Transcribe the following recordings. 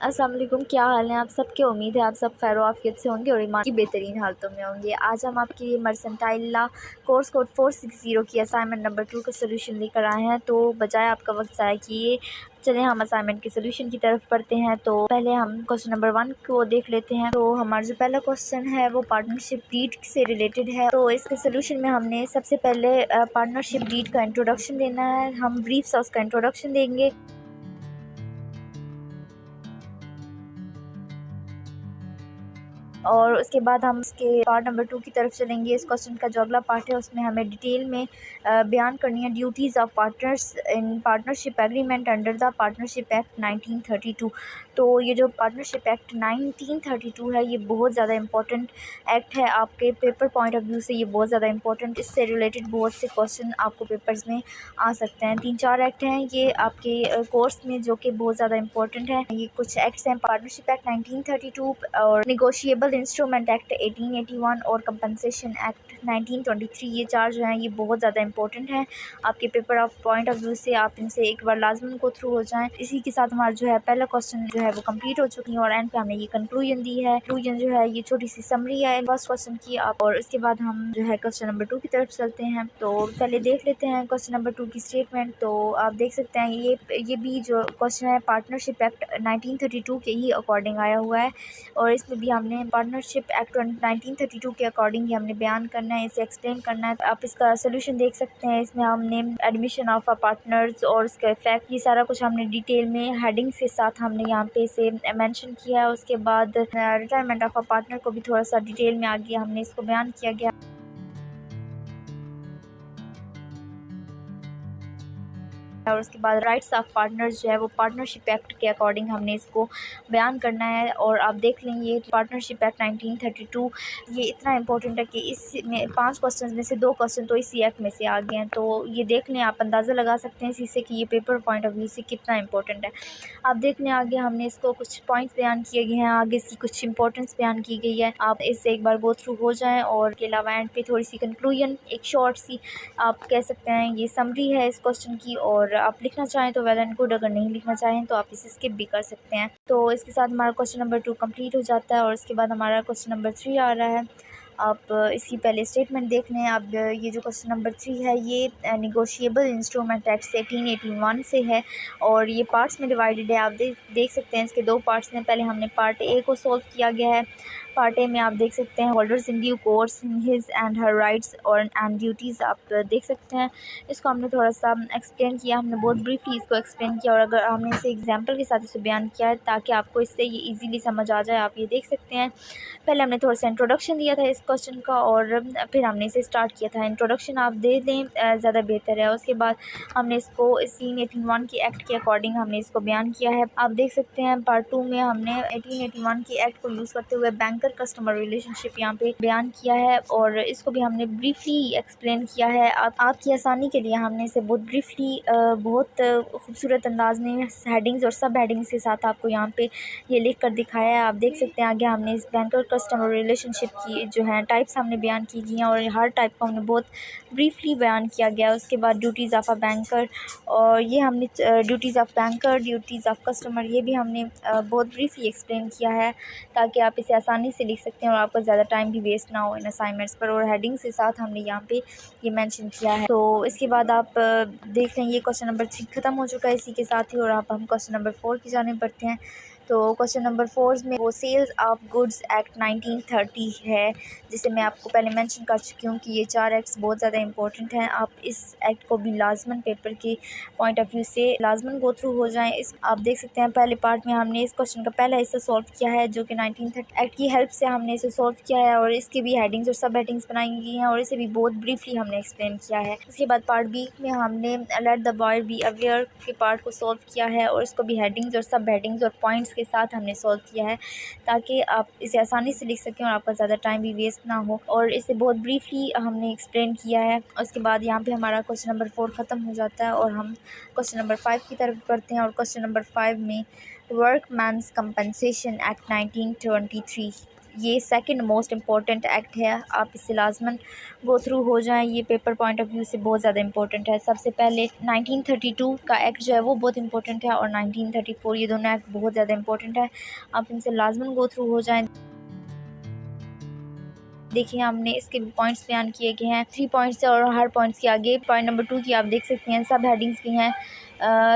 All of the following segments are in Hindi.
अस्सलाम वालेकुम, क्या हाल है आप सबके। उम्मीद है आप सब खैर आफियत से होंगे और ईमान की बेहतरीन हालतों में होंगे। आज हम आपके लिए मर्सेंटाइल लॉ कोर्स कोड 460 की असाइनमेंट नंबर 2 का सोल्यूशन लेकर आए हैं। तो बजाय आपका वक्त ज़ाया किए चलें हम असाइनमेंट के सोल्यूशन की तरफ पढ़ते हैं। तो पहले हम क्वेश्चन नंबर 1 को देख लेते हैं। तो हमारा जो पहला क्वेश्चन है वो पार्टनरशिप डीड से रिलेटेड है। तो इसके सोल्यूशन में हमने सबसे पहले पार्टनरशिप डीड का इंट्रोडक्शन देना है। हम ब्रीफ सा उसका इंट्रोडक्शन देंगे। और उसके बाद हम इसके पार्ट नंबर 2 की तरफ चलेंगे। इस क्वेश्चन का जो अगला पार्ट है उसमें हमें डिटेल में बयान करनी है duties of partners in partnership agreement under the partnership act 1932। तो ये जो पार्टनरशिप एक्ट 1932 है ये बहुत ज़्यादा इंपॉर्टेंट एक्ट है। आपके पेपर पॉइंट ऑफ व्यू से ये बहुत ज़्यादा इंपॉर्टेंट, इससे रिलेटेड बहुत से क्वेश्चन आपको पेपर्स में आ सकते हैं। 3-4 एक्ट हैं ये आपके कोर्स में जो कि बहुत ज़्यादा इंपॉर्टेंट है। ये कुछ एक्ट्स हैं, पार्टनरशिप एक्ट 1932 और निगोशिएबल इंस्ट्रूमेंट एक्ट 1881 और कंपनसेशन एक्ट 1923। ये 4 जो हैं ये बहुत ज़्यादा इंपॉर्टेंट हैं आपके paper of point of view से। आप इनसे एक बार लाजमन को थ्रू हो जाएं। इसी के साथ हमारा जो है पहला क्वेश्चन जो है वो कंप्लीट हो चुकी है और एंड पे हमने ये कंक्लूजन दी है। कंक्लूजन जो है ये छोटी सी समरी है फर्स्ट क्वेश्चन की आप, और इसके बाद हम जो है क्वेश्चन नंबर 2 की तरफ चलते हैं। तो पहले देख लेते हैं क्वेश्चन नंबर 2 की स्टेटमेंट। तो आप देख सकते हैं ये भी जो क्वेश्चन है पार्टनरशिप एक्ट 1932 के ही अकॉर्डिंग आया हुआ है और इसमें भी हमने पार्टनरशिप एक्ट 1932 के अकॉर्डिंग ही हमने बयान करना है, इसे एक्सप्लेन करना है। आप इसका सोल्यूशन देख सकते हैं। इसमें हमने एडमिशन ऑफ अ पार्टनर्स और इसका इफेक्ट ये सारा कुछ हमने डिटेल में हेडिंग के साथ हमने यहाँ पे इसे मेंशन किया है। उसके बाद रिटायरमेंट ऑफ अ पार्टनर को भी थोड़ा सा डिटेल में आगे हमने इसको बयान किया गया। और उसके बाद राइट्स ऑफ पार्टनर्स जो है वो पार्टनरशिप एक्ट के अकॉर्डिंग हमने इसको बयान करना है। और आप देख लेंगे पार्टनरशिप एक्ट 1932 ये इतना इंपॉर्टेंट है कि इसमें 5 क्वेश्चन में से 2 क्वेश्चन तो इसी एक्ट में से आ गए हैं। तो ये देख लें, आप अंदाज़ा लगा सकते हैं इसी से कि ये पेपर पॉइंट ऑफ व्यू से कितना इंपॉर्टेंट है। आप देख लें आगे हमने इसको कुछ पॉइंट्स बयान किए गए हैं, आगे इसकी कुछ इंपॉर्टेंस बयान की गई है। आप इससे एक बार गो थ्रू हो जाएँ और के अलावा एंड पे थोड़ी सी कंक्लूजन एक शॉर्ट सी आप कह सकते हैं ये समरी है इस क्वेश्चन की। और आप लिखना चाहें तो वेल एंड गुड, अगर नहीं लिखना चाहें तो आप इसे स्किप भी कर सकते हैं। तो इसके साथ हमारा क्वेश्चन नंबर 2 कंप्लीट हो जाता है और इसके बाद हमारा क्वेश्चन नंबर 3 आ रहा है। आप इसकी पहले स्टेटमेंट देख लें। अब ये जो क्वेश्चन नंबर 3 है ये निगोशिएबल इंस्ट्रूमेंट एक्ट 1881 से है और ये पार्ट्स में डिवाइडेड है। आप देख सकते हैं इसके 2 पार्ट्स में। पहले हमने पार्ट ए को सॉल्व किया गया है। पार्ट ए में आप देख सकते हैं holders in due course in his and her rights और एंड ड्यूटीज़ आप देख सकते हैं। इसको हमने थोड़ा सा एक्सप्लेन किया, हमने बहुत ब्रीफली इसको एक्सप्लेन किया और अगर हमने इसे एग्जांपल के साथ इसे बयान किया है ताकि आपको इससे ये इजीली समझ आ जाए। आप ये देख सकते हैं पहले हमने थोड़ा सा इंट्रोडक्शन दिया था इस क्वेश्चन का और फिर हमने इसे स्टार्ट किया था। इंट्रोडक्शन आप दे दें ज़्यादा बेहतर है। उसके बाद हमने इसको 1881 की एक्ट के अकॉर्डिंग हमने इसको बयान किया है। आप देख सकते हैं पार्ट 2 में हमने 1881 की एक्ट को यूज़ करते हुए बैंकर कस्टमर रिलेशनशिप यहाँ पे बयान किया है और इसको भी हमने ब्रीफली एक्सप्लेन किया है। आपकी आसानी के लिए हमने इसे बहुत ब्रीफली बहुत खूबसूरत अंदाज में हेडिंग्स और सब हेडिंग्स के साथ आपको यहाँ पे ये लिख कर दिखाया है। आप देख सकते हैं आगे हमने इस बैंकर कस्टमर रिलेशनशिप की जो है टाइप्स हमने बयान की गई हैं और हर टाइप को हमने बहुत ब्रीफली बयान किया गया। उसके बाद ड्यूटीज़ ऑफ अ बैंकर और ये हमने duties of banker, duties of customer ये भी हमने बहुत ब्रीफली एक्सप्लेन किया है ताकि आप इसे आसानी से लिख सकते हैं और आपका ज़्यादा टाइम भी वेस्ट ना हो इन असाइनमेंट्स पर। और हेडिंग्स के साथ हमने यहाँ पे ये मेंशन किया है। तो इसके बाद आप देख लें ये क्वेश्चन नंबर 3 ख़त्म हो चुका है इसी के साथ ही और आप हम क्वेश्चन नंबर 4 की जाने बढ़ते हैं। तो क्वेश्चन नंबर 4 में वो सेल्स ऑफ गुड्स एक्ट 1930 है जिसे मैं आपको पहले मेंशन कर चुकी हूँ कि ये 4 एक्ट्स बहुत ज़्यादा इंपॉर्टेंट हैं। आप इस एक्ट को भी लाजमन पेपर के पॉइंट ऑफ व्यू से लाजमन गो थ्रू हो जाएं। इस आप देख सकते हैं पहले पार्ट में हमने इस क्वेश्चन का पहला हिस्सा सॉल्व किया है जो कि 1930 एक्ट की हेल्प से हमने इसे सॉल्व किया है और इसके भी हेडिंग्स और सब हेडिंग्स बनाई गई हैं और इसे भी बहुत ब्रीफली हमने एक्सप्लेन किया है। उसके बाद पार्ट बी में हमने let the boy be aware के पार्ट को सॉल्व किया है और इसको भी हेडिंग्स और सब हेडिंग्स और पॉइंट्स के साथ हमने सॉल्व किया है ताकि आप इसे आसानी से लिख सकें और आपका ज़्यादा टाइम भी वेस्ट ना हो। और इसे बहुत ब्रीफली हमने एक्सप्लेन किया है। उसके बाद यहाँ पे हमारा क्वेश्चन नंबर 4 ख़त्म हो जाता है और हम क्वेश्चन नंबर 5 की तरफ बढ़ते हैं। और क्वेश्चन नंबर 5 में वर्कमैन्स कंपनसेशन एक्ट 1923 ये सेकंड मोस्ट इम्पॉर्टेंट एक्ट है, आप इससे लाजमन गो थ्रू हो जाएं। ये पेपर पॉइंट ऑफ व्यू से बहुत ज़्यादा इंपॉर्टेंट है। सबसे पहले 1932 का एक्ट जो है वो बहुत इंपॉर्टेंट है, और 1934, ये दोनों एक्ट बहुत ज़्यादा इंपॉर्टेंट है, आप इनसे लाजमन गो थ्रू हो जाएं। देखिए हमने इसके पॉइंट्स बयान किए गए हैं, 3 पॉइंट्स है, और हर पॉइंट्स के आगे पॉइंट नंबर 2 की आप देख सकते हैं, सब हेडिंग्स भी हैं,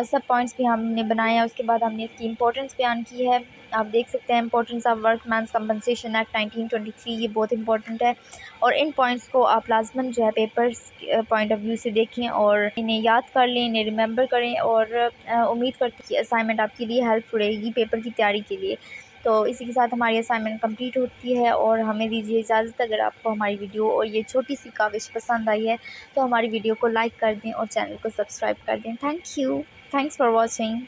सब पॉइंट्स भी हमने बनाए हैं। उसके बाद हमने इसकी इंपॉर्टेंस बयान की है, आप देख सकते हैं इंपॉर्टेंस ऑफ वर्कमैन्स कंपनसेशन एक्ट 1923, ये बहुत इंपॉर्टेंट है, और इन पॉइंट्स को आप लाजमन जो है पेपर्स पॉइंट ऑफ व्यू से देखें और इन्हें याद कर लें, इन्हें रिमेंबर करें, और उम्मीद करती हूँ कि असाइनमेंट आपके लिए हेल्पफुल रहेगी पेपर की तैयारी के लिए। तो इसी के साथ हमारी असाइनमेंट कंप्लीट होती है, और हमें दीजिए इजाज़त। अगर आपको हमारी वीडियो और ये छोटी सी काविश पसंद आई है तो हमारी वीडियो को लाइक कर दें और चैनल को सब्सक्राइब कर दें। Thank you, thanks for watching.